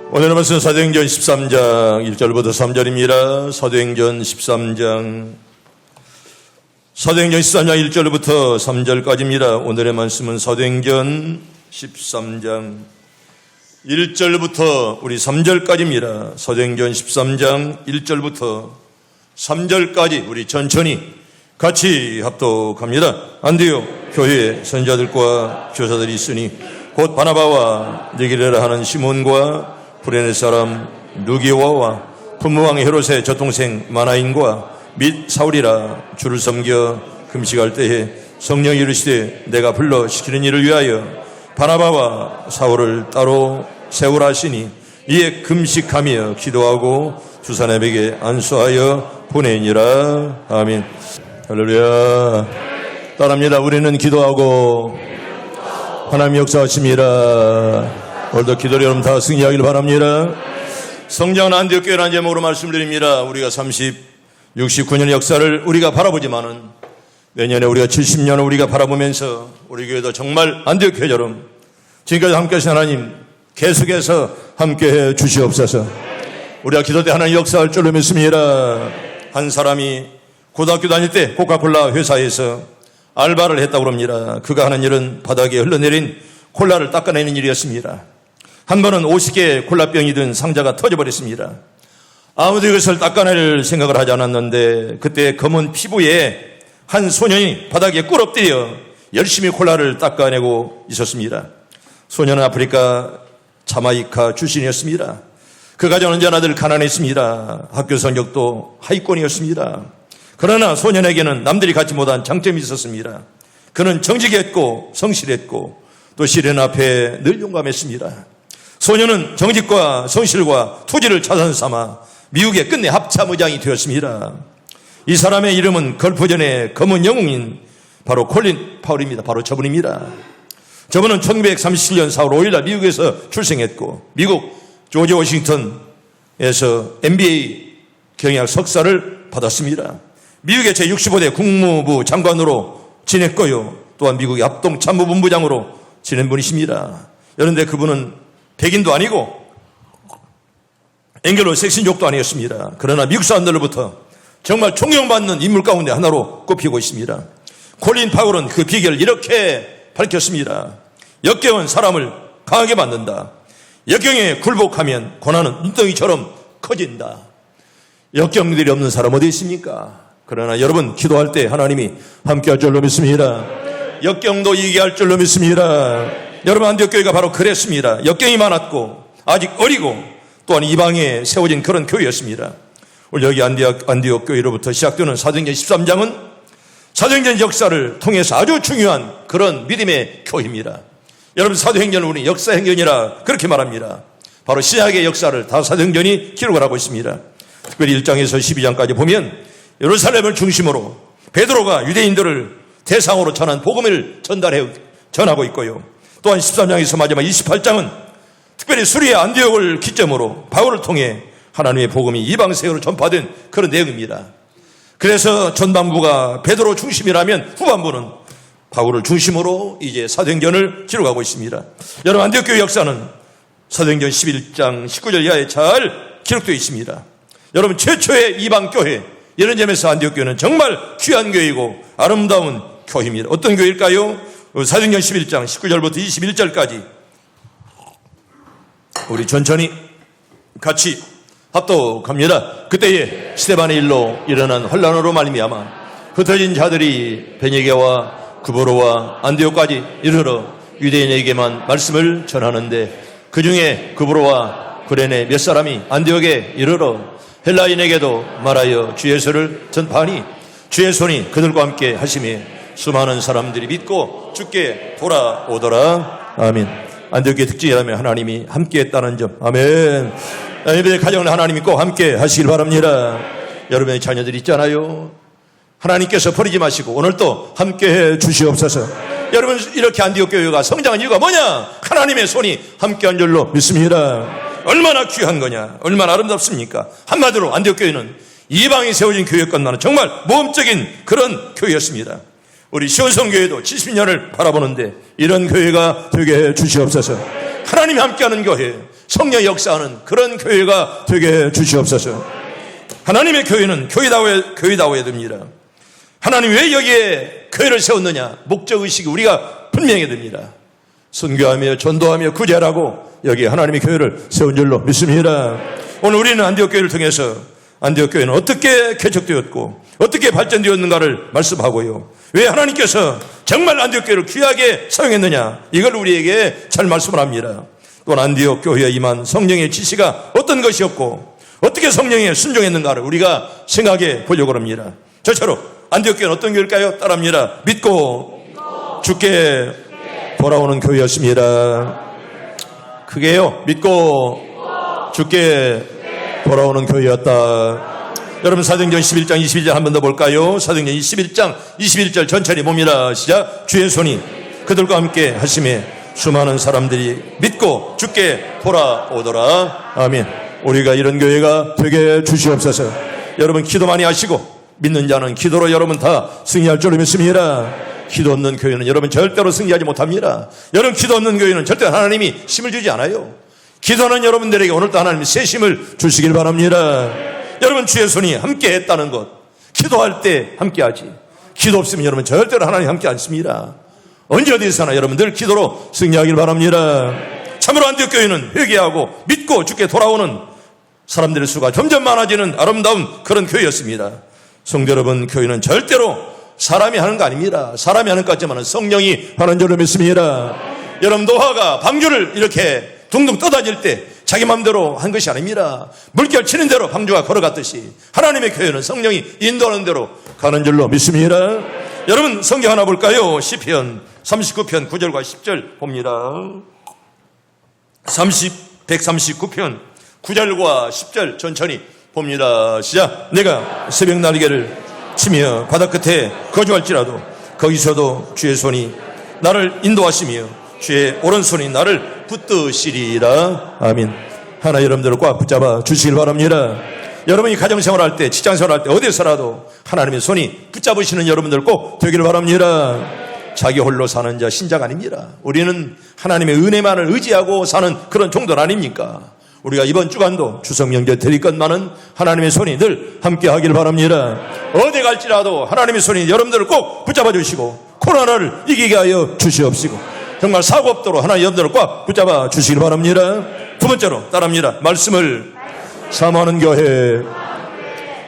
오늘의 말씀 사도행전 13장 1절부터 3절입니다. 사도행전 13장 1절부터 3절까지입니다. 오늘의 말씀은 사도행전 13장 1절부터 우리 3절까지입니다. 사도행전 13장 1절부터 3절까지 우리 천천히 같이 합독합니다. 안디옥 교회에 선지자들과 교사들이 있으니 곧 바나바와 느기레라 하는 시몬과 구레네 사람 루기오와 분무왕 헤롯의 젖동생 마나인과 및 사울이라 주를 섬겨 금식할 때에 성령이 이르시되 내가 불러 시키는 일을 위하여 바나바와 사울을 따로 세우라 하시니 이에 금식하며 기도하고 두 사람에게 안수하여 보내니라. 아멘. 할렐루야. 따라합니다. 우리는 기도하고 하나님 역사하십니다. 오늘도 기도를 여러분 다 승리하기를 바랍니다. 성장은 안디옥 교회라는 제목으로 말씀드립니다. 우리가 69년 역사를 우리가 바라보지만은 내년에 우리가 70년을 우리가 바라보면서 우리 교회도 정말 안디옥 교회처럼 지금까지 함께 하신 하나님 계속해서 함께해 주시옵소서. 우리가 기도 때 하나님 역사할 줄로 믿습니다. 한 사람이 고등학교 다닐 때 코카콜라 회사에서 알바를 했다고 합니다. 그가 하는 일은 바닥에 흘러내린 콜라를 닦아내는 일이었습니다. 한 번은 50개의 콜라병이 든 상자가 터져버렸습니다. 아무도 이것을 닦아낼 생각을 하지 않았는데 그때 검은 피부에 한 소년이 바닥에 꿇어엎드려 열심히 콜라를 닦아내고 있었습니다. 소년은 아프리카 자마이카 출신이었습니다. 그 가정은 언제나 늘 가난했습니다. 학교 성적도 하위권이었습니다. 그러나 소년에게는 남들이 갖지 못한 장점이 있었습니다. 그는 정직했고 성실했고 또 시련 앞에 늘 용감했습니다. 소년은 정직과 성실과 투지를 자산 삼아 미국의 끝내 합참의장이 되었습니다. 이 사람의 이름은 걸프전의 검은 영웅인 바로 콜린 파울입니다. 바로 저분입니다. 저분은 1937년 4월 5일날 미국에서 출생했고 미국 조지 워싱턴에서 MBA 경영학 석사를 받았습니다. 미국의 제65대 국무부 장관으로 지냈고요. 또한 미국의 합동참모본부장으로 지낸 분이십니다. 그런데 그분은 백인도 아니고 앵글로 색신족도 아니었습니다. 그러나 미국 사람들로부터 정말 존경받는 인물 가운데 하나로 꼽히고 있습니다. 콜린 파울은 그 비결을 이렇게 밝혔습니다. 역경은 사람을 강하게 만든다. 역경에 굴복하면 고난은 눈덩이처럼 커진다. 역경들이 없는 사람 어디 있습니까? 그러나 여러분 기도할 때 하나님이 함께할 줄로 믿습니다. 역경도 이기게 할 줄로 믿습니다. 여러분 안디옥 교회가 바로 그랬습니다. 역경이 많았고 아직 어리고 또한 이방에 세워진 그런 교회였습니다. 오늘 여기 안디옥 교회로부터 시작되는 사도행전 13장은 사도행전 역사를 통해서 아주 중요한 그런 믿음의 교회입니다. 여러분 사도행전을 우리 역사행전이라 그렇게 말합니다. 바로 신약의 역사를 다 사도행전이 기록을 하고 있습니다. 특별히 1장에서 12장까지 보면 예루살렘을 중심으로 베드로가 유대인들을 대상으로 전한 복음을 전하고 있고요. 또한 13장에서 마지막 28장은 특별히 수리아 안디옥을 기점으로 바울을 통해 하나님의 복음이 이방 세계로 전파된 그런 내용입니다. 그래서 전반부가 베드로 중심이라면 후반부는 바울을 중심으로 이제 사도행전을 기록하고 있습니다. 여러분 안디옥 교회 역사는 사도행전 11장 19절 이하에 잘 기록되어 있습니다. 여러분 최초의 이방 교회 이런 점에서 안디옥 교회는 정말 귀한 교회이고 아름다운 교회입니다. 어떤 교회일까요? 사도행전 11장 19절부터 21절까지 우리 천천히 같이 합독합니다. 그때에 스데반의 일로 일어난 혼란으로 말미암아 흩어진 자들이 베니게와 구브로와 안디옥까지 이르러 유대인에게만 말씀을 전하는데 그 중에 구브로와 구레네 몇 사람이 안디옥에 이르러 헬라인에게도 말하여 주 예수를 전파하니 주의 손이 그들과 함께 하심에 수많은 사람들이 믿고 주께 돌아오더라. 아멘. 안디옥의 특징이라면 하나님이 함께했다는 점. 아멘. 여러분의 가정을 하나님이 꼭 함께 하시길 바랍니다. 여러분의 자녀들이 있잖아요. 하나님께서 버리지 마시고 오늘도 함께해 주시옵소서. 여러분 이렇게 안디옥 교회가 성장한 이유가 뭐냐? 하나님의 손이 함께한 줄로 믿습니다. 얼마나 귀한 거냐? 얼마나 아름답습니까? 한마디로 안디옥 교회는 이방이 세워진 교회였건만은 정말 모험적인 그런 교회였습니다. 우리 시온성교회도 70년을 바라보는데 이런 교회가 되게 해 주시옵소서. 하나님이 함께하는 교회, 성령의 역사하는 그런 교회가 되게 주시옵소서. 하나님의 교회는 교회다워야 됩니다. 하나님 왜 여기에 교회를 세웠느냐? 목적의식이 우리가 분명해야 됩니다. 선교하며 전도하며 구제하라고 여기 하나님의 교회를 세운 줄로 믿습니다. 오늘 우리는 안디옥 교회를 통해서 안디옥 교회는 어떻게 개척되었고 어떻게 발전되었는가를 말씀하고요. 왜 하나님께서 정말 안디옥 교회를 귀하게 사용했느냐? 이걸 우리에게 잘 말씀을 합니다. 또한 안디옥 교회에 임한 성령의 지시가 어떤 것이었고 어떻게 성령에 순종했는가를 우리가 생각해 보려고 합니다. 저처럼 안디옥 교회는 어떤 교회일까요? 따라합니다. 믿고 주께 돌아오는 교회였습니다. 그게요, 믿고 주께 돌아오는 교회였다. 여러분 사도행전 11장 22절 한 번 더 볼까요? 사도행전 11장 21절 전체를 봅니다. 시작. 주의 손이 그들과 함께 하심에 수많은 사람들이 믿고 주께 돌아오더라. 아멘. 우리가 이런 교회가 되게 주시옵소서. 여러분 기도 많이 하시고 믿는 자는 기도로 여러분 다 승리할 줄로 믿습니다. 기도 없는 교회는 여러분 절대로 승리하지 못합니다. 여러분 기도 없는 교회는 절대 하나님이 힘을 주지 않아요. 기도는 여러분들에게 오늘도 하나님이 새 힘을 주시길 바랍니다. 여러분 주의 손이 함께 했다는 것, 기도할 때 함께 하지. 기도 없으면 여러분 절대로 하나님 함께 않습니다. 언제 어디서나 여러분 늘 기도로 승리하길 바랍니다. 참으로 안디옥 교회는 회개하고 믿고 주께 돌아오는 사람들의 수가 점점 많아지는 아름다운 그런 교회였습니다. 성도 여러분, 교회는 절대로 사람이 하는 거 아닙니다. 사람이 하는 것 같지만 성령이 하는 줄로 믿습니다. 여러분 노아가 방주를 이렇게 둥둥 떠다닐 때 자기 마음대로 한 것이 아닙니다. 물결 치는 대로 방주가 걸어갔듯이 하나님의 교회는 성령이 인도하는 대로 가는 줄로 믿습니다. 여러분 성경 하나 볼까요? 시편 39편 9절과 10절 봅니다. 139편 9절과 10절 천천히 봅니다. 시작. 내가 새벽 날개를 치며 바다 끝에 거주할지라도 거기서도 주의 손이 나를 인도하시며 주의 오른손이 나를 붙드시리라. 아멘. 하나 여러분들을 꽉 붙잡아 주시길 바랍니다. 여러분이 가정생활 할 때, 직장생활 할 때 어디서라도 하나님의 손이 붙잡으시는 여러분들 꼭 되기를 바랍니다. 자기 홀로 사는 자 신자가 아닙니다. 우리는 하나님의 은혜만을 의지하고 사는 그런 종들 아닙니까? 우리가 이번 주간도 추석 명절 드릴 것만은 하나님의 손이 늘 함께 하길 바랍니다. 어디 갈지라도 하나님의 손이 여러분들을 꼭 붙잡아 주시고 코로나를 이기게 하여 주시옵시고 정말 사고 없도록 하나님 여러분들을 꽉 붙잡아 주시길 바랍니다. 두 번째로 따라합니다. 말씀을 사모하는 교회.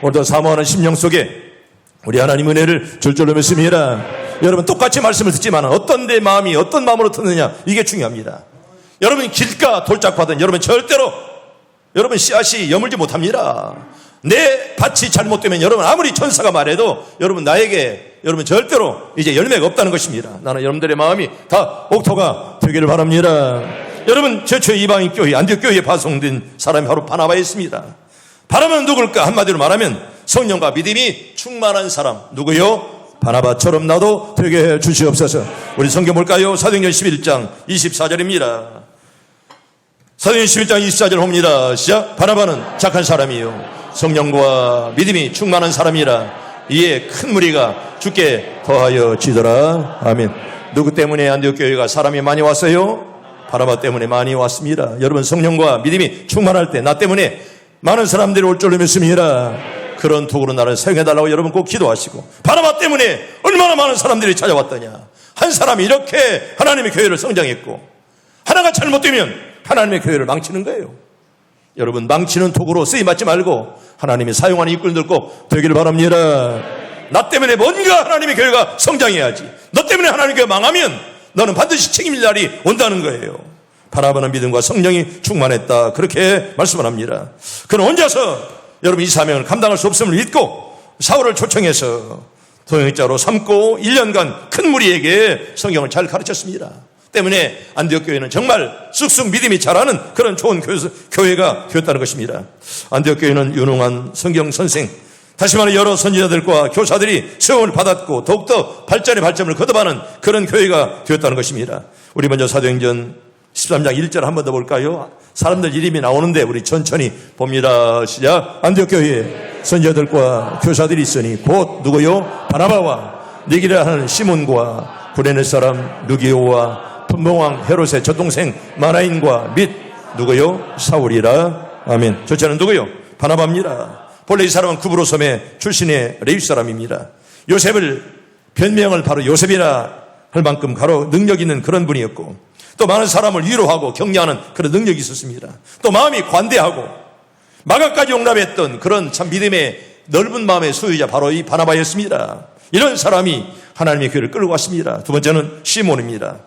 오늘도 사모하는 심령 속에 우리 하나님 은혜를 줄줄로 믿습니다. 여러분 똑같이 말씀을 듣지만 어떤 내 마음이 어떤 마음으로 듣느냐 이게 중요합니다. 여러분 길가 돌짝밭은 여러분 절대로 여러분 씨앗이 여물지 못합니다. 내 밭이 잘못되면 여러분 아무리 천사가 말해도 여러분 나에게 여러분 절대로 이제 열매가 없다는 것입니다. 나는 여러분들의 마음이 다 옥토가 되기를 바랍니다. 여러분 최초의 이방인 교회 안디옥 교회에 파송된 사람이 바로 바나바였습니다. 바나바는 누굴까? 한마디로 말하면 성령과 믿음이 충만한 사람. 누구요? 바나바처럼 나도 되게 해 주시옵소서. 우리 성경 볼까요? 사도행전 11장 24절입니다. 사도행전 11장 24절 봅니다. 시작. 바나바는 착한 사람이요 성령과 믿음이 충만한 사람이라 이에 큰 무리가 주께 더하여 지더라. 아멘. 누구 때문에 안디옥 교회가 사람이 많이 왔어요? 바나바 때문에 많이 왔습니다. 여러분 성령과 믿음이 충만할 때 나 때문에 많은 사람들이 올 줄로 믿습니다. 그런 도구로 나를 사용해달라고 여러분 꼭 기도하시고 바나바 때문에 얼마나 많은 사람들이 찾아왔더냐. 한 사람이 이렇게 하나님의 교회를 성장했고 하나가 잘못되면 하나님의 교회를 망치는 거예요. 여러분 망치는 도구로 쓰임받지 말고 하나님이 사용하는 일꾼들 꼭 되기를 바랍니다. 나 때문에 뭔가 하나님의 교회가 성장해야지. 너 때문에 하나님의 교회가 망하면 너는 반드시 책임질 날이 온다는 거예요. 바나바는 믿음과 성령이 충만했다. 그렇게 말씀을 합니다. 그는 혼자서 여러분 이 사명을 감당할 수 없음을 믿고 사울을 초청해서 동역자로 삼고 1년간 큰 무리에게 성경을 잘 가르쳤습니다. 때문에 안디옥 교회는 정말 쑥쑥 믿음이 자라는 그런 좋은 교회가 되었다는 것입니다. 안디옥 교회는 유능한 성경 선생, 다시 말해 여러 선지자들과 교사들이 수용을 받았고 더욱더 발전의 발전을 거듭하는 그런 교회가 되었다는 것입니다. 우리 먼저 사도행전 13장 1절 한 번 더 볼까요? 사람들 이름이 나오는데 우리 천천히 봅니다. 시작. 안디옥 교회에 선지자들과 교사들이 있으니 곧 누구요? 바나바와 니기라 하는 시몬과 구레네 사람 누기오와 분봉왕 헤롯의 젖동생 마나인과 및 누구요? 사울이라. 아멘. 저자는 누구요? 바나바입니다. 본래 이 사람은 구브로 섬의 출신의 레위 사람입니다. 요셉을 변명을 바로 요셉이라 할 만큼 가로 능력 있는 그런 분이었고, 또 많은 사람을 위로하고 격려하는 그런 능력이 있었습니다. 또 마음이 관대하고 마가까지 용납했던 그런 참 믿음의 넓은 마음의 소유자 바로 이 바나바였습니다. 이런 사람이 하나님의 교회를 끌고 왔습니다. 두 번째는 시몬입니다.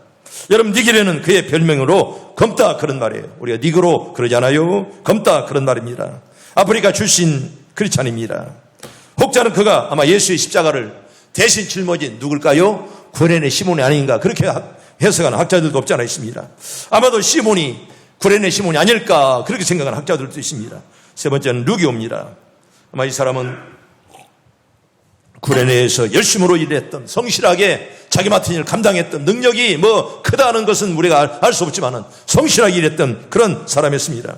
여러분, 니게르는 그의 별명으로 검다 그런 말이에요. 우리가 니그로 그러잖아요. 검다 그런 말입니다. 아프리카 출신 크리스찬입니다. 혹자는 그가 아마 예수의 십자가를 대신 짊어진 누굴까요? 구레네 시몬이 아닌가, 그렇게 해석하는 학자들도 없지 않아 있습니다. 아마도 시몬이 구레네 시몬이 아닐까, 그렇게 생각하는 학자들도 있습니다. 세 번째는 루기오입니다. 아마 이 사람은 구레네에서 열심으로 일했던, 성실하게 자기 맡은 일을 감당했던, 능력이 뭐 크다는 것은 우리가 알 수 없지만 성실하게 일했던 그런 사람이었습니다.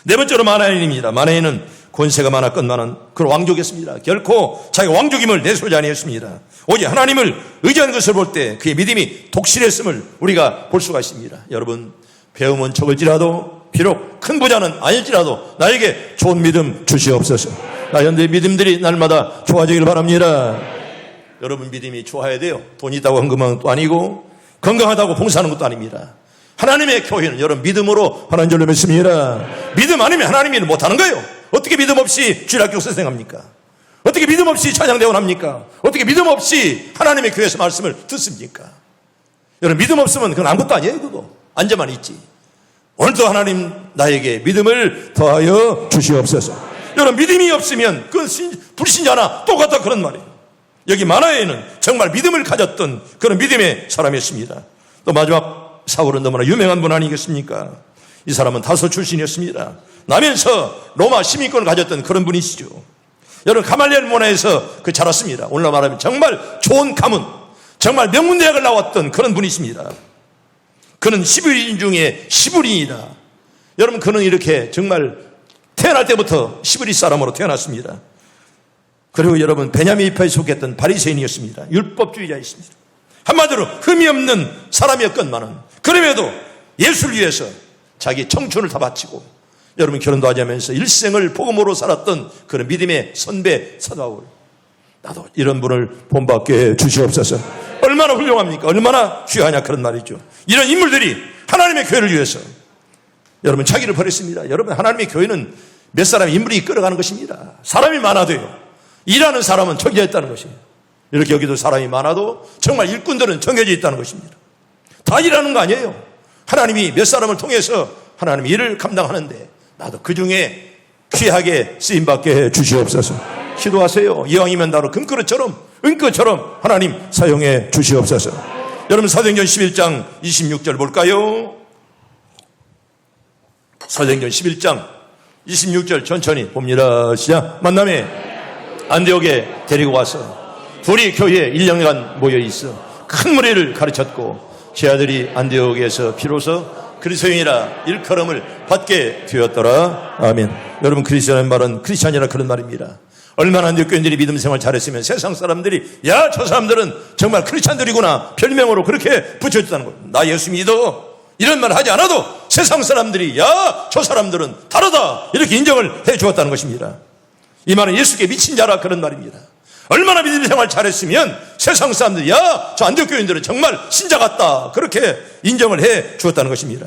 네 번째로 마나인입니다. 마나인은 권세가 많아 끝나는 그런 왕족이었습니다. 결코 자기 왕족임을 내세우지 아니했습니다. 오직 하나님을 의지하는 것을 볼 때 그의 믿음이 독실했음을 우리가 볼 수가 있습니다. 여러분, 배움은 적을지라도 비록 큰 부자는 아닐지라도 나에게 좋은 믿음 주시옵소서. 나 현대 믿음들이 날마다 좋아지길 바랍니다. 여러분, 믿음이 좋아야 돼요. 돈이 있다고 헌금하는 것도 아니고 건강하다고 봉사하는 것도 아닙니다. 하나님의 교회는 여러분 믿음으로 하나님 줄로 믿습니다. 믿음 아니면 하나님 일을 못하는 거예요. 어떻게 믿음 없이 주일학교 선생합니까? 어떻게 믿음 없이 찬양대원 합니까? 어떻게 믿음 없이 하나님의 교회에서 말씀을 듣습니까? 여러분, 믿음 없으면 그건 아무것도 아니에요. 그거 앉아만 있지. 오늘도 하나님 나에게 믿음을 더하여 주시옵소서. 여러분, 믿음이 없으면 그건 불신자나 똑같다 그런 말이에요. 여기 마나에는 정말 믿음을 가졌던 그런 믿음의 사람이었습니다. 또 마지막 사울은 너무나 유명한 분 아니겠습니까? 이 사람은 다소 출신이었습니다. 나면서 로마 시민권을 가졌던 그런 분이시죠. 여러분, 가말리엘 문화에서 그 자랐습니다. 오늘날 말하면 정말 좋은 가문, 정말 명문대학을 나왔던 그런 분이십니다. 그는 11인 중에 10인이다. 여러분, 그는 이렇게 정말 태어날 때부터 시브리 사람으로 태어났습니다. 그리고 여러분, 베냐민 이파에 속했던 바리새인이었습니다. 율법주의자였습니다. 한마디로 흠이 없는 사람이었건만은 그럼에도 예수를 위해서 자기 청춘을 다 바치고 여러분 결혼도 하자면서 일생을 복음으로 살았던 그런 믿음의 선배 사도 바울, 나도 이런 분을 본받게 해 주시옵소서. 얼마나 훌륭합니까? 얼마나 귀하냐 그런 말이죠. 이런 인물들이 하나님의 교회를 위해서 여러분 자기를 버렸습니다. 여러분, 하나님의 교회는 몇 사람의 인물이 끌어가는 것입니다. 사람이 많아도요, 일하는 사람은 정해져 있다는 것이에요. 이렇게 여기도 사람이 많아도 정말 일꾼들은 정해져 있다는 것입니다. 다 일하는 거 아니에요. 하나님이 몇 사람을 통해서 하나님의 일을 감당하는데 나도 그 중에 귀하게 쓰임받게 해 주시옵소서. 기도하세요. 이왕이면 나로 금그릇처럼 은그처럼 하나님 사용해 주시옵소서. 여러분, 사도행전 11장 26절 볼까요? 사도행전 11장 26절 천천히 봅니다. 시작. 만남에 안디옥에 데리고 와서 둘이 교회에 1년간 모여 있어 큰 무리를 가르쳤고 제 아들이 안디옥에서 비로소 그리스도인이라 일컬음을 받게 되었더라. 아멘. 여러분, 그리스도라는 말은 크리스찬이라 그런 말입니다. 얼마나 안디옥 교인들이 믿음 생활 잘했으면 세상 사람들이 야, 저 사람들은 정말 크리스찬들이구나 별명으로 그렇게 붙여줬다는 거예요. 나 예수 믿어 이런 말 하지 않아도 세상 사람들이 야, 저 사람들은 다르다 이렇게 인정을 해 주었다는 것입니다. 이 말은 예수께 미친 자라 그런 말입니다. 얼마나 믿음 생활 잘했으면 세상 사람들이 야, 저 안디옥 교인들은 정말 신자 같다 그렇게 인정을 해 주었다는 것입니다.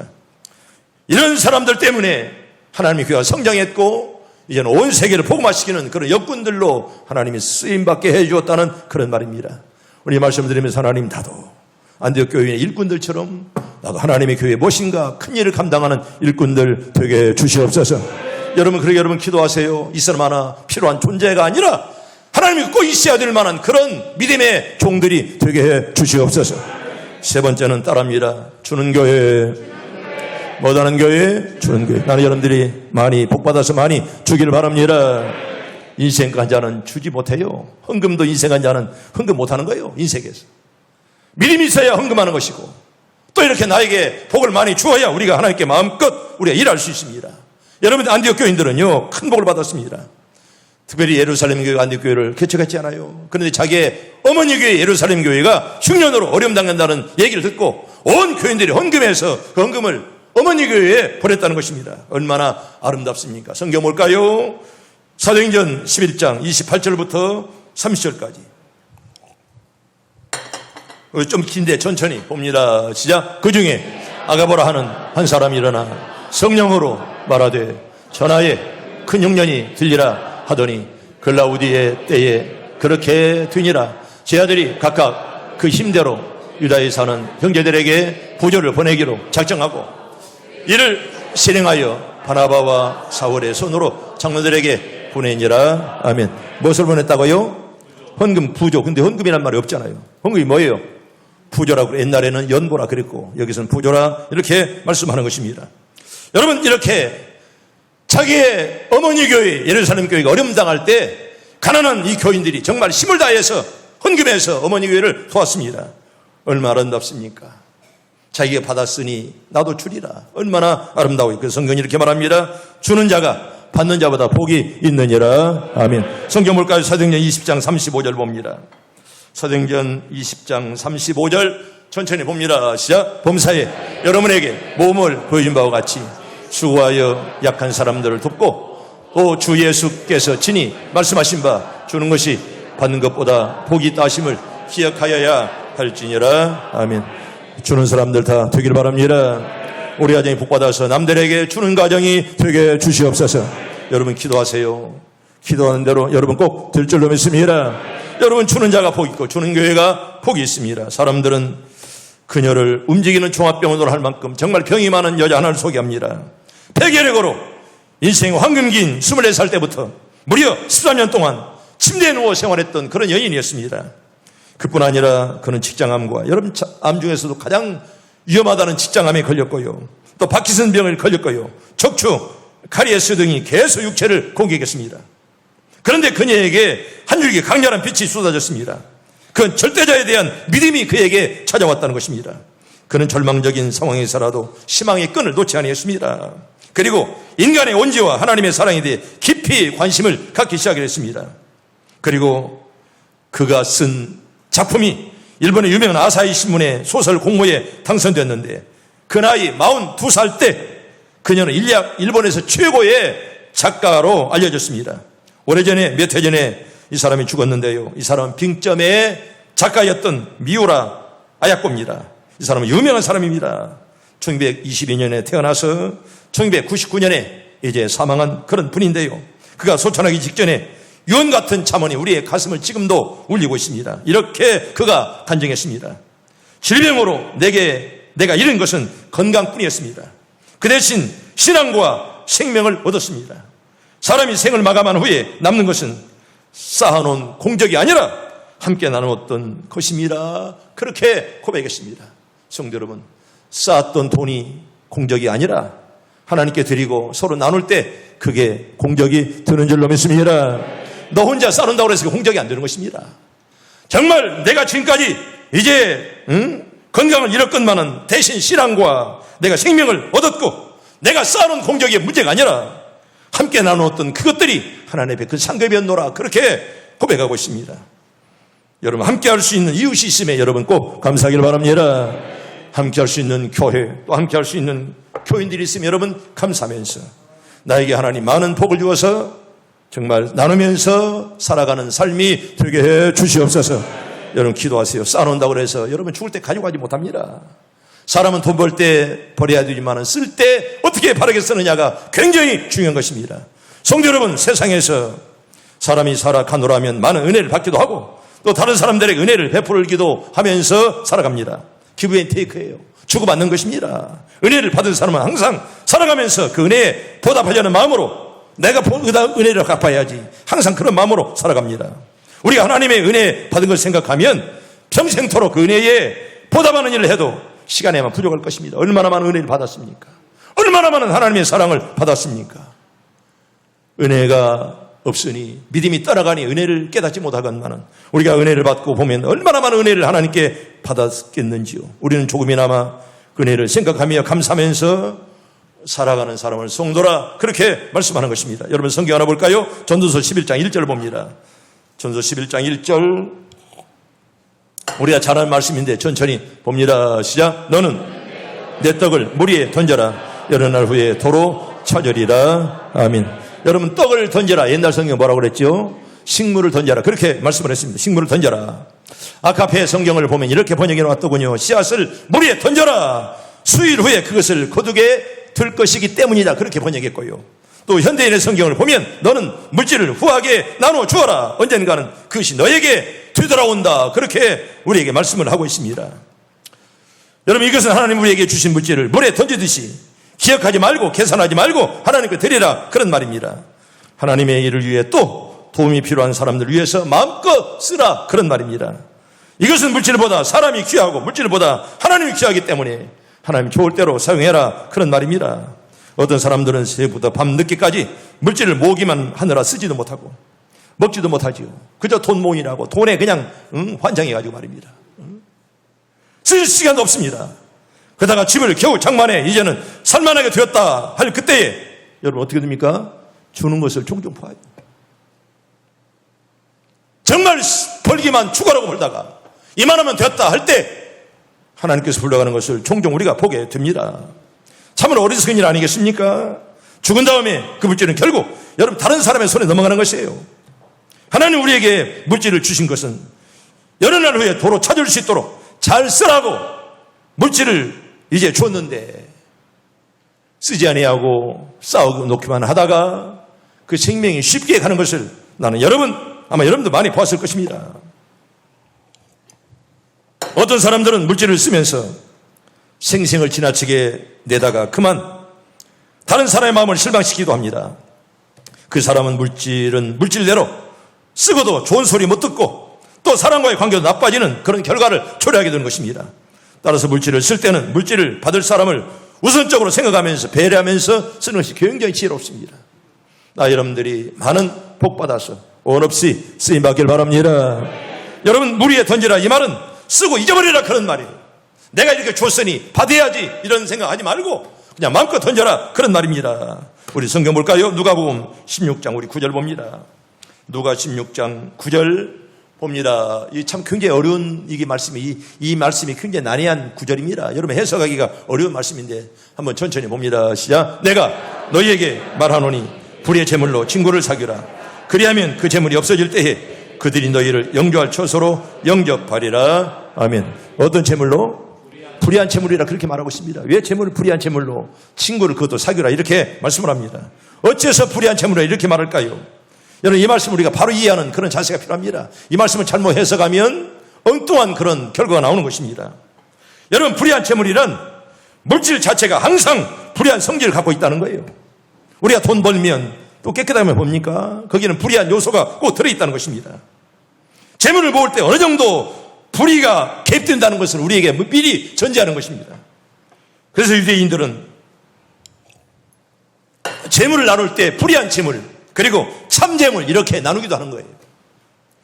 이런 사람들 때문에 하나님의 교회가 성장했고 이제는 온 세계를 복음화시키는 그런 역군들로 하나님이 쓰임받게 해 주었다는 그런 말입니다. 우리 말씀을 드리면서 하나님, 나도 안디옥 교회의 일꾼들처럼 나도 하나님의 교회에 무엇인가 큰 일을 감당하는 일꾼들 되게 주시옵소서. 여러분, 그러게 여러분 기도하세요. 이 사람 하나 필요한 존재가 아니라 하나님이 꼭 있어야 될 만한 그런 믿음의 종들이 되게 해 주시옵소서. 세 번째는 따라합니다. 주는 교회, 못하는 교회, 주는 교회. 나는 여러분들이 많이 복받아서 많이 주기를 바랍니다. 인생 간 자는 주지 못해요. 헌금도 인생 간 자는 헌금 못하는 거예요. 인생에서 믿음이 있어야 헌금하는 것이고 또 이렇게 나에게 복을 많이 주어야 우리가 하나님께 마음껏 우리가 일할 수 있습니다. 여러분, 안디옥 교인들은요 큰 복을 받았습니다. 특별히 예루살렘 교회가 안디옥 교회를 개척했지 않아요. 그런데 자기의 어머니 교회 예루살렘 교회가 흉년으로 어려움 당한다는 얘기를 듣고 온 교인들이 헌금해서 그 헌금을 어머니 교회에 보냈다는 것입니다. 얼마나 아름답습니까? 성경 볼까요? 사도행전 11장 28절부터 30절까지. 좀 긴데 천천히 봅니다. 시작. 그 중에 아가보라 하는 한 사람이 일어나 성령으로 말하되 전하에 큰 흉년이 들리라 하더니 글라우디의 때에 그렇게 되니라. 제 아들이 각각 그 힘대로 유다에 사는 형제들에게 부조를 보내기로 작정하고 이를 실행하여 바나바와 사울의 손으로 장로들에게 보내니라. 아멘. 무엇을 보냈다고요? 헌금, 부조. 근데 헌금이란 말이 없잖아요. 헌금이 뭐예요? 부조라고. 옛날에는 연보라 그랬고 여기서는 부조라 이렇게 말씀하는 것입니다. 여러분, 이렇게 자기의 어머니 교회 예루살렘 교회가 어려움 당할 때 가난한 이 교인들이 정말 힘을 다해서 헌금해서 어머니 교회를 도왔습니다. 얼마나 아름답습니까? 자기가 받았으니 나도 주리라. 얼마나 아름다워요. 그 성경이 이렇게 말합니다. 주는 자가 받는 자보다 복이 있느니라. 아멘. 성경 볼까요? 사도행전 20장 35절 봅니다. 사도행전 20장 35절 천천히 봅니다. 시작. 범사에 여러분에게 모험을 보여준 바와 같이 수고하여 약한 사람들을 돕고 또 주 예수께서 친히 말씀하신 바 주는 것이 받는 것보다 복이 있다 하심을 기억하여야 할지니라. 아멘. 주는 사람들 다 되길 바랍니다. 우리 가정이 복받아서 남들에게 주는 가정이 되게 주시옵소서. 여러분 기도하세요. 기도하는 대로 여러분 꼭 될 줄로 믿습니다. 여러분 주는 자가 복이 있고 주는 교회가 복이 있습니다. 사람들은 그녀를 움직이는 종합병원으로 할 만큼 정말 병이 많은 여자 하나를 소개합니다. 폐결핵으로 인생 황금기인 24살 때부터 무려 14년 동안 침대에 누워 생활했던 그런 여인이었습니다. 그뿐 아니라 그는 직장암과 여러분 암 중에서도 가장 위험하다는 직장암에 걸렸고요. 또 파킨슨병을 걸렸고요. 척추, 카리에스 등이 계속 육체를 공격했습니다. 그런데 그녀에게 한 줄기 강렬한 빛이 쏟아졌습니다. 그건 절대자에 대한 믿음이 그에게 찾아왔다는 것입니다. 그는 절망적인 상황에서라도 희망의 끈을 놓지 아니했습니다. 그리고 인간의 온지와 하나님의 사랑에 대해 깊이 관심을 갖기 시작했습니다. 그리고 그가 쓴 작품이 일본의 유명한 아사히 신문의 소설 공모에 당선됐는데 그 나이 42살 때 그녀는 일본에서 최고의 작가로 알려졌습니다. 오래전에 몇 해 전에 이 사람이 죽었는데요. 이 사람은 빙점의 작가였던 미우라 아야코입니다. 이 사람은 유명한 사람입니다. 1922년에 태어나서 1999년에 이제 사망한 그런 분인데요. 그가 소천하기 직전에 유언 같은 잠언이 우리의 가슴을 지금도 울리고 있습니다. 이렇게 그가 단정했습니다. 질병으로 내가 잃은 것은 건강뿐이었습니다. 그 대신 신앙과 생명을 얻었습니다. 사람이 생을 마감한 후에 남는 것은 쌓아놓은 공적이 아니라 함께 나누었던 것입니다. 그렇게 고백했습니다. 성도 여러분, 쌓았던 돈이 공적이 아니라 하나님께 드리고 서로 나눌 때 그게 공적이 되는 줄로 믿습니다. 너 혼자 쌓는다고 해서 공적이 안 되는 것입니다. 정말 내가 지금까지 이제 건강을 잃었건만은 대신 신앙과 내가 생명을 얻었고 내가 쌓아놓은 공적이 문제가 아니라 함께 나누었던 그것들이 하나님의 그 상급이었노라. 그렇게 고백하고 있습니다. 여러분 함께 할 수 있는 이웃이 있음에 여러분 꼭 감사하길 바랍니다. 함께 할 수 있는 교회 또 함께 할 수 있는 교인들이 있으면 여러분 감사하면서 나에게 하나님 많은 복을 주어서 정말 나누면서 살아가는 삶이 되게 해 주시옵소서. 여러분 기도하세요. 쌓아놓는다고 해서 여러분 죽을 때 가져가지 못합니다. 사람은 돈 벌 때 버려야 되지만 쓸 때 어떻게 바르게 쓰느냐가 굉장히 중요한 것입니다. 성도 여러분, 세상에서 사람이 살아가노라면 많은 은혜를 받기도 하고 또 다른 사람들에게 은혜를 베풀기도 하면서 살아갑니다. 기브 앤 테이크예요. 주고받는 것입니다. 은혜를 받은 사람은 항상 살아가면서 그 은혜에 보답하려는 마음으로 내가 은혜를 갚아야지 항상 그런 마음으로 살아갑니다. 우리가 하나님의 은혜 받은 걸 생각하면 평생토록 그 은혜에 보답하는 일을 해도 시간에만 부족할 것입니다. 얼마나 많은 은혜를 받았습니까? 얼마나 많은 하나님의 사랑을 받았습니까? 은혜가 없으니 믿음이 떠나가니 은혜를 깨닫지 못하건만은 우리가 은혜를 받고 보면 얼마나 많은 은혜를 하나님께 받았겠는지요. 우리는 조금이나마 그 은혜를 생각하며 감사하면서 살아가는 사람을 성도라 그렇게 말씀하는 것입니다. 여러분 성경 하나 볼까요? 전도서 11장 1절 봅니다. 전도서 11장 1절 우리가 잘 아는 말씀인데 천천히 봅니다. 시작. 너는 내 떡을 물 위에 던져라. 여러 날 후에 도로 찾으리라. 아멘. 여러분, 떡을 던져라. 옛날 성경 뭐라고 그랬죠? 식물을 던져라. 그렇게 말씀을 했습니다. 식물을 던져라. 아카페 성경을 보면 이렇게 번역해 놨더군요. 씨앗을 물 위에 던져라. 수일 후에 그것을 거두게 될 것이기 때문이다. 그렇게 번역했고요. 또 현대인의 성경을 보면 너는 물질을 후하게 나눠 주어라. 언젠가는 그것이 너에게 되돌아온다. 그렇게 우리에게 말씀을 하고 있습니다. 여러분, 이것은 하나님 우리에게 주신 물질을 물에 던지듯이 기억하지 말고 계산하지 말고 하나님께 드리라. 그런 말입니다. 하나님의 일을 위해 또 도움이 필요한 사람들을 위해서 마음껏 쓰라. 그런 말입니다. 이것은 물질보다 사람이 귀하고 물질보다 하나님이 귀하기 때문에 하나님 좋을 대로 사용해라. 그런 말입니다. 어떤 사람들은 새벽부터 밤늦게까지 물질을 모으기만 하느라 쓰지도 못하고 먹지도 못하지요. 그저 돈 모으느라고 돈에 그냥 환장해가지고 말입니다. 쓸 시간도 없습니다. 그러다가 집을 겨우 장만해 이제는 살만하게 되었다 할 그때에 여러분 어떻게 됩니까? 주는 것을 종종 봐요. 정말 벌기만 추가라고 벌다가 이만하면 되었다 할 때 하나님께서 불러가는 것을 종종 우리가 보게 됩니다. 참으로 어리석은 일 아니겠습니까? 죽은 다음에 그 물질은 결국 여러분 다른 사람의 손에 넘어가는 것이에요. 하나님 우리에게 물질을 주신 것은 여러 날 후에 도로 찾을 수 있도록 잘 쓰라고 물질을 이제 줬는데 쓰지 아니하고 싸우고 놓기만 하다가 그 생명이 쉽게 가는 것을 나는 아마 여러분도 많이 보았을 것입니다. 어떤 사람들은 물질을 쓰면서 생생을 지나치게 내다가 그만 다른 사람의 마음을 실망시키기도 합니다. 그 사람은 물질은 물질대로 쓰고도 좋은 소리 못 듣고 또 사람과의 관계도 나빠지는 그런 결과를 초래하게 되는 것입니다. 따라서 물질을 쓸 때는 물질을 받을 사람을 우선적으로 생각하면서 배려하면서 쓰는 것이 굉장히 지혜롭습니다. 여러분들이 많은 복 받아서 원 없이 쓰임 받길 바랍니다. 여러분, 물 위에 던지라 이 말은 쓰고 잊어버리라 그런 말이에요. 내가 이렇게 줬으니 받아야지 이런 생각하지 말고 그냥 마음껏 던져라 그런 말입니다. 우리 성경 볼까요? 누가복음 16장 우리 9절 봅니다. 누가 16장 9절 봅니다. 이 참 굉장히 어려운 이 말씀이 굉장히 난해한 구절입니다. 여러분 해석하기가 어려운 말씀인데 한번 천천히 봅니다. 시작. 내가 너희에게 말하노니 불의의 제물로 친구를 사귀라. 그리하면 그 제물이 없어질 때에 그들이 너희를 영접할 처소로 영접하리라. 아멘. 어떤 제물로? 불의한 제물이라 그렇게 말하고 있습니다. 왜 제물을 불의한 제물로? 친구를 그것도 사귀라 이렇게 말씀을 합니다. 어째서 불의한 제물로 이렇게 말할까요? 여러분 이 말씀을 우리가 바로 이해하는 그런 자세가 필요합니다. 이 말씀을 잘못 해석하면 엉뚱한 그런 결과가 나오는 것입니다. 여러분 불의한 제물이란 물질 자체가 항상 불의한 성질을 갖고 있다는 거예요. 우리가 돈 벌면 또 깨끗하면 봅니까? 거기는 불의한 요소가 꼭 들어있다는 것입니다. 재물을 모을 때 어느 정도 불의가 개입된다는 것을 우리에게 미리 전제하는 것입니다. 그래서 유대인들은 재물을 나눌 때 불의한 재물 그리고 참재물 이렇게 나누기도 하는 거예요.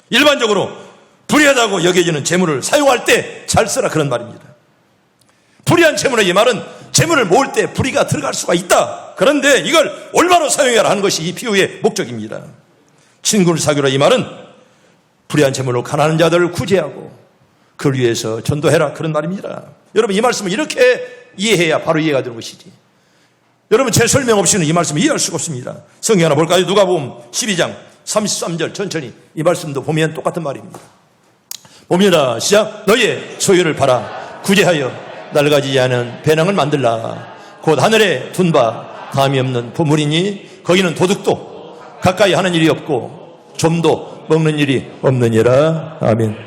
일반적으로 불의하다고 여겨지는 재물을 사용할 때 잘 쓰라 그런 말입니다. 불의한 재물의 이 말은 재물을 모을 때 불의가 들어갈 수가 있다. 그런데 이걸 올바로 사용해라 하는 것이 이 비유의 목적입니다. 친구를 사귀라 이 말은 불의한 재물로 가난한 자들을 구제하고 그를 위해서 전도해라 그런 말입니다. 여러분 이 말씀을 이렇게 이해해야 바로 이해가 되는 것이지. 여러분 제 설명 없이는 이 말씀을 이해할 수가 없습니다. 성경 하나 볼까요? 누가복음 12장 33절 천천히 이 말씀도 보면 똑같은 말입니다. 봅니다. 시작. 너희의 소유를 팔아 구제하여 낡아지지 않은 배낭을 만들라. 곧 하늘에 둔 바 감이 없는 보물이니 거기는 도둑도 가까이 하는 일이 없고 좀도 먹는 일이 없느니라. 아멘.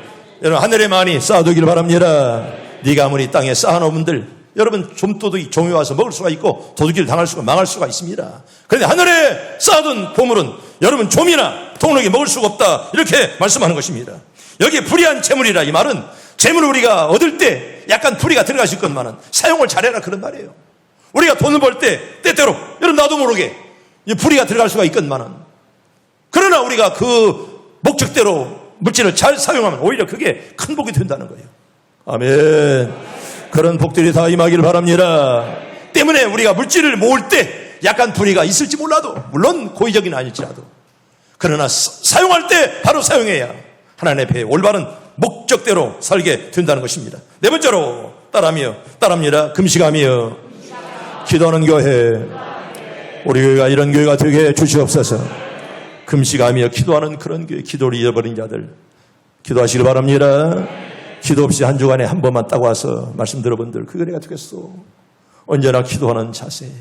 여러분 하늘에 많이 쌓아두길 바랍니다. 네가 아무리 땅에 쌓아놓은들 여러분 좀도둑이 종이 와서 먹을 수가 있고 도둑질 당할 수가 망할 수가 있습니다. 그런데 하늘에 쌓아둔 보물은 여러분 좀이나 동록이 먹을 수가 없다 이렇게 말씀하는 것입니다. 여기에 불의한 재물이라 이 말은 재물을 우리가 얻을 때 약간 불의가 들어갈 수 있건만은 사용을 잘해라 그런 말이에요. 우리가 돈을 벌 때 때때로 여러분 나도 모르게 불의가 들어갈 수가 있건만은 그러나 우리가 그 목적대로 물질을 잘 사용하면 오히려 그게 큰 복이 된다는 거예요. 아멘. 그런 복들이 다 임하기를 바랍니다. 때문에 우리가 물질을 모을 때 약간 불의가 있을지 몰라도 물론 고의적인 아닐지라도 그러나 사용할 때 바로 사용해야 하나님의 배에 올바른 목적대로 살게 된다는 것입니다. 네 번째로 따라합니다. 금식하며 기도하는 교회, 우리 교회가 이런 교회가 되게 해 주시옵소서. 금식하며 기도하는 그런 교회, 기도를 잃어버린 자들 기도하시길 바랍니다. 기도 없이 한 주간에 한 번만 딱 와서 말씀 들어본들 그 은혜가 되겠소. 언제나 기도하는 자세,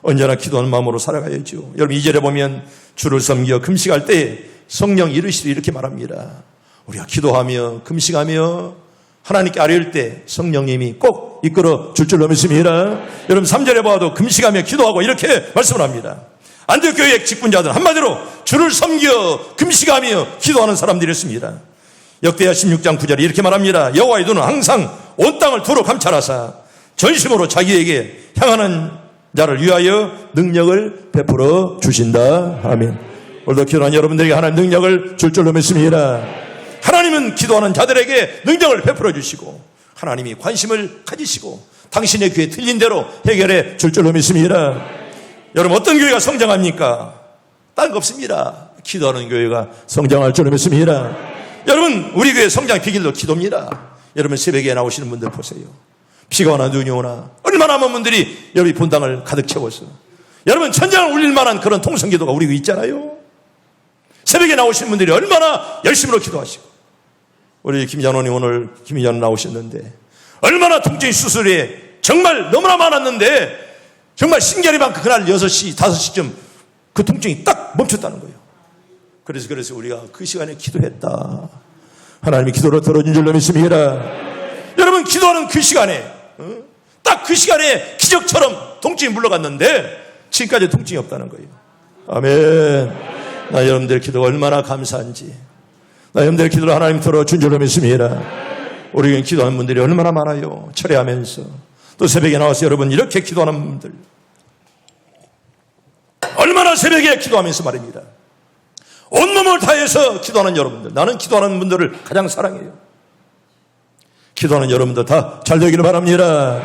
언제나 기도하는 마음으로 살아가야죠. 여러분 2절에 보면 주를 섬겨 금식할 때 성령 이르시되 이렇게 말합니다. 우리가 기도하며 금식하며 하나님께 아뢰올 때 성령님이 꼭 이끌어 줄 줄로 믿습니다. 여러분 3절에 봐도 금식하며 기도하고 이렇게 말씀을 합니다. 안디옥 교회 직분자들 한마디로 주를 섬겨 금식하며 기도하는 사람들이었습니다. 역대하 16장 9절에 이렇게 말합니다. 여호와의 눈은 항상 온 땅을 두루 감찰하사 전심으로 자기에게 향하는 자를 위하여 능력을 베풀어 주신다. 아멘. 오늘도 기도하는 여러분들에게 하나님 능력을 줄 줄로 믿습니다. 하나님은 기도하는 자들에게 능력을 베풀어 주시고 하나님이 관심을 가지시고 당신의 귀에 들린 대로 해결해 줄 줄로 믿습니다. 여러분 어떤 교회가 성장합니까? 딴 거 없습니다. 기도하는 교회가 성장할 줄로 믿습니다. 여러분 우리 교회 성장 비결도 기도입니다. 여러분 새벽에 나오시는 분들 보세요. 비가 오나 눈이 오나 얼마나 많은 분들이 여러분이 본당을 가득 채워서 여러분 천장을 울릴 만한 그런 통성기도가 우리 교회 있잖아요. 새벽에 나오시는 분들이 얼마나 열심으로 기도하시고 우리 김jan호님 오늘 김jan호 나오셨는데 얼마나 통증 수술에 정말 너무나 많았는데 정말 신기하리 만큼 그날 6시, 5시쯤 그 통증이 딱 멈췄다는 거예요. 그래서 우리가 그 시간에 기도했다. 하나님이 기도를 들어준 줄로 믿습니다. 여러분 기도하는 그 시간에 딱 그 시간에 기적처럼 통증이 물러갔는데 지금까지 통증이 없다는 거예요. 아멘. 나 여러분들 기도가 얼마나 감사한지 나 여러분들 기도를 하나님 들어준 줄로 믿습니다. 우리 교회 기도하는 분들이 얼마나 많아요. 철회하면서 또 새벽에 나와서 여러분 이렇게 기도하는 분들 얼마나 새벽에 기도하면서 말입니다. 온몸을 다해서 기도하는 여러분들 나는 기도하는 분들을 가장 사랑해요. 기도하는 여러분들 다 잘 되기를 바랍니다.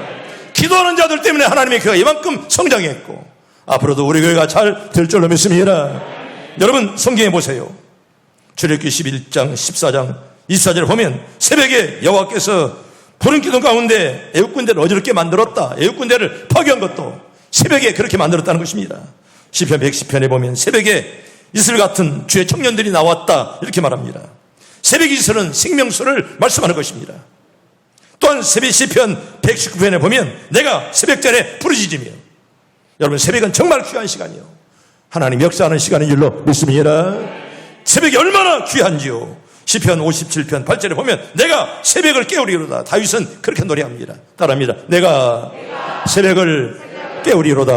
기도하는 자들 때문에 하나님의 교회가 이만큼 성장했고 앞으로도 우리 교회가 잘 될 줄로 믿습니다. 여러분 성경에 보세요. 출애굽기 11장 14장 24절을 보면 새벽에 여호와께서 푸른 기둥 가운데 애국군대를 어지럽게 만들었다. 애국군대를 파괴한 것도 새벽에 그렇게 만들었다는 것입니다. 시편 110편에 보면 새벽에 이슬 같은 주의 청년들이 나왔다 이렇게 말합니다. 새벽 이슬은 생명수를 말씀하는 것입니다. 또한 새벽 시편 119편에 보면 내가 새벽전에 부르짖으며 여러분 새벽은 정말 귀한 시간이요 하나님 역사하는 시간인 줄로 믿습니다. 새벽이 얼마나 귀한지요. 시편 57편 8절에 보면 내가 새벽을 깨우리로다. 다윗은 그렇게 노래합니다. 따라합니다. 내가 새벽을 깨우리로다.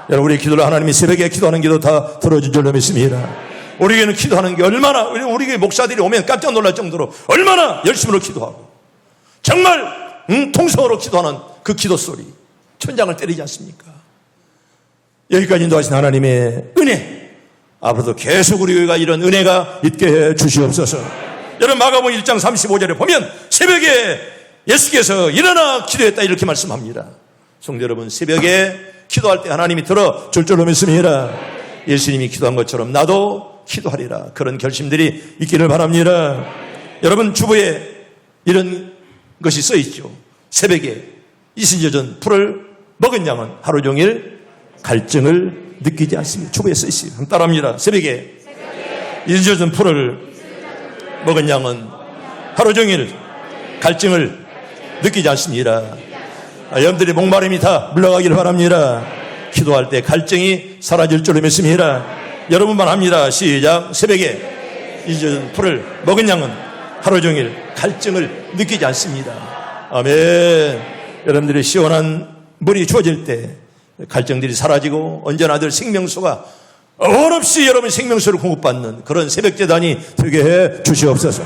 여러분 우리 기도를 하나님이 새벽에 기도하는 기도 다 들어준 줄로 믿습니다. 우리 교회는 기도하는 게 얼마나 우리 교회 목사들이 오면 깜짝 놀랄 정도로 얼마나 열심으로 기도하고 정말 통성으로 기도하는 그 기도 소리 천장을 때리지 않습니까? 여기까지 인도하신 하나님의 은혜 앞으로도 계속 우리 교회가 이런 은혜가 있게 해 주시옵소서. 여러분 마가복음 1장 35절에 보면 새벽에 예수께서 일어나 기도했다 이렇게 말씀합니다. 성도 여러분 새벽에 기도할 때 하나님이 들어줄 줄로 믿습니다. 예수님이 기도한 것처럼 나도 기도하리라. 그런 결심들이 있기를 바랍니다. 여러분 주보에 이런 것이 써있죠. 새벽에 이순여전 풀을 먹은 양은 하루 종일 갈증을 느끼지 않습니다. 주보에 써있어요. 한번 따라합니다. 새벽에 이순여전 풀을 먹은 양은 하루 종일 갈증을 느끼지 않습니다. 여러분들의 목마름이 다 물러가기를 바랍니다. 기도할 때 갈증이 사라질 줄로 믿습니다. 여러분만 합니다. 시작. 새벽에 이순여전 풀을 먹은 양은 하루 종일 갈증을 느끼지 않습니다. 아멘. 여러분들이 시원한 물이 주어질 때 갈증들이 사라지고 언제나 늘 생명수가 원없이 여러분 생명수를 공급받는 그런 새벽재단이 되게 해 주시옵소서.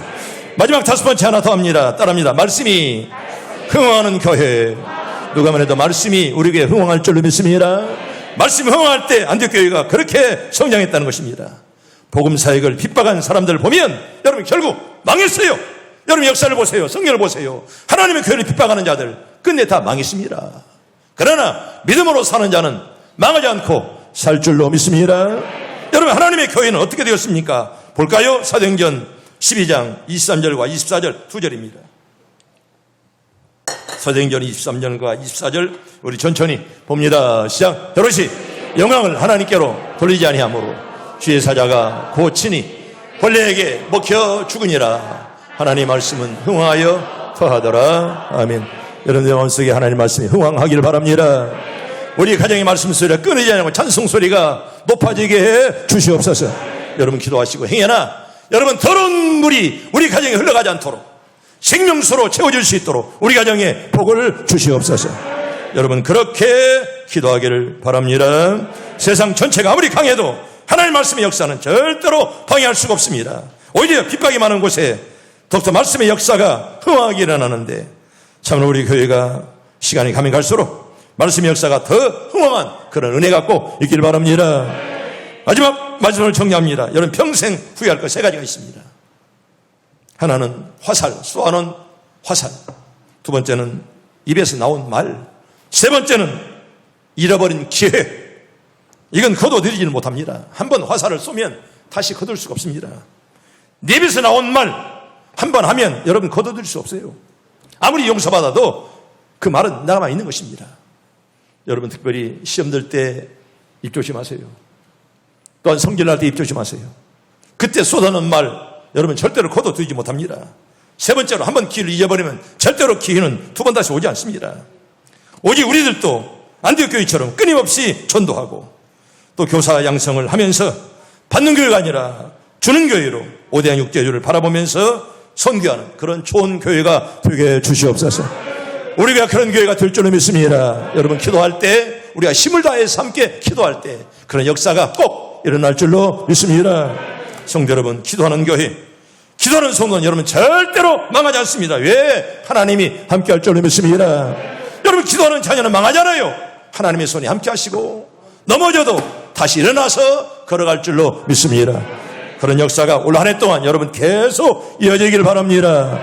마지막 5번째 하나 더 합니다. 따라합니다. 말씀이 흥황하는 교회. 누가 말해도 말씀이 우리에게 흥황할 줄로 믿습니다. 말씀이 흥황할 때 안디옥교회가 그렇게 성장했다는 것입니다. 복음 사역을 핍박한 사람들을 보면 여러분 결국 망했어요. 여러분 역사를 보세요. 성경을 보세요. 하나님의 교회를 핍박하는 자들 끝내 다 망했습니다. 그러나 믿음으로 사는 자는 망하지 않고 살 줄로 믿습니다. 여러분 하나님의 교회는 어떻게 되었습니까? 볼까요? 사도행전 12장 23절과 24절 2절입니다. 사도행전 23장과 24절 우리 천천히 봅니다. 시작. 여럿이 영광을 하나님께로 돌리지 아니하므로 주의 사자가 곧 친히 벌레에게 먹혀 죽으니라. 하나님 말씀은 흥황하여 더하더라. 아멘. 여러분의 마음속에 하나님 말씀이 흥황하기를 바랍니다. 우리 가정의 말씀 소리가 끊이지 않고 찬송 소리가 높아지게 해 주시옵소서. 여러분 기도하시고 행여나 여러분 더러운 물이 우리 가정에 흘러가지 않도록 생명수로 채워질 수 있도록 우리 가정에 복을 주시옵소서. 여러분 그렇게 기도하기를 바랍니다. 세상 전체가 아무리 강해도 하나님 말씀의 역사는 절대로 방해할 수가 없습니다. 오히려 핍박이 많은 곳에 더욱더 말씀의 역사가 흥황하게 일어나는데 참으로 우리 교회가 시간이 가면 갈수록 말씀의 역사가 더 흥황한 그런 은혜가 꼭 있길 바랍니다. 마지막을 정리합니다. 여러분 평생 후회할 것 세 가지가 있습니다. 하나는 화살, 쏘아놓은 화살. 두 번째는 입에서 나온 말. 세 번째는 잃어버린 기회. 이건 거둬들이지는 못합니다. 한번 화살을 쏘면 다시 거둘 수가 없습니다. 내 입에서 나온 말 한 번 하면 여러분 거둬들일 수 없어요. 아무리 용서받아도 그 말은 남아 있는 것입니다. 여러분 특별히 시험 들 때 입 조심하세요. 또한 성질 날 때 입 조심하세요. 그때 쏟아놓은 말 여러분 절대로 거둬들이지 못합니다. 세 번째로 한번 기회를 잊어버리면 절대로 기회는 두 번 다시 오지 않습니다. 오직 우리들도 안디옥 교회처럼 끊임없이 전도하고 또 교사 양성을 하면서 받는 교회가 아니라 주는 교회로 5대양 6대주를 바라보면서 선교하는 그런 좋은 교회가 되게 주시옵소서. 우리가 그런 교회가 될 줄을 믿습니다. 여러분 기도할 때 우리가 힘을 다해서 함께 기도할 때 그런 역사가 꼭 일어날 줄로 믿습니다. 성도 여러분 기도하는 교회 기도하는 성도는 여러분 절대로 망하지 않습니다. 왜? 하나님이 함께 할 줄로 믿습니다. 여러분 기도하는 자녀는 망하잖아요. 하나님의 손이 함께 하시고 넘어져도 다시 일어나서 걸어갈 줄로 믿습니다. 그런 역사가 올 한 해 동안 여러분 계속 이어지길 바랍니다.